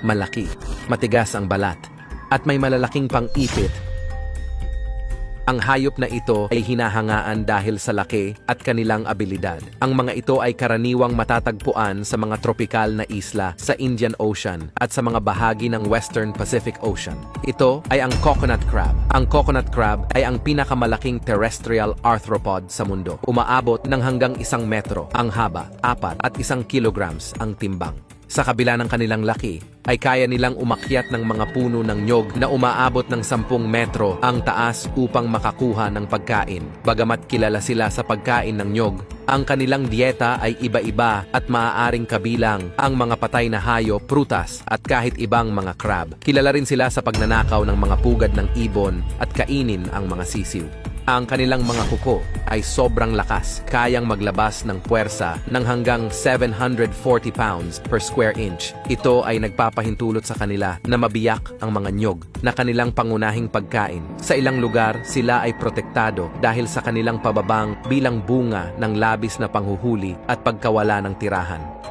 malaki, matigas ang balat, at may malalaking pang-ipit. Ang hayop na ito ay hinahangaan dahil sa laki at kanilang abilidad. Ang mga ito ay karaniwang matatagpuan sa mga tropikal na isla sa Indian Ocean at sa mga bahagi ng Western Pacific Ocean. Ito ay ang coconut crab. Ang coconut crab ay ang pinakamalaking terrestrial arthropod sa mundo. Umaabot ng hanggang 1 metro ang haba, 4 at 1 kilograms ang timbang. Sa kabila ng kanilang laki, ay kaya nilang umakyat ng mga puno ng nyog na umaabot ng 10 metro ang taas upang makakuha ng pagkain. Bagamat kilala sila sa pagkain ng nyog, ang kanilang dieta ay iba-iba at maaaring kabilang ang mga patay na hayop, prutas at kahit ibang mga crab. Kilala rin sila sa pagnanakaw ng mga pugad ng ibon at kainin ang mga sisiw. Ang kanilang mga kuko ay sobrang lakas, kayang maglabas ng puwersa ng hanggang 740 pounds per square inch. Ito ay nagpapahintulot sa kanila na mabiyak ang mga nyog na kanilang pangunahing pagkain. Sa ilang lugar, sila ay protektado dahil sa kanilang pababang bilang bunga ng labis na panghuhuli at pagkawala ng tirahan.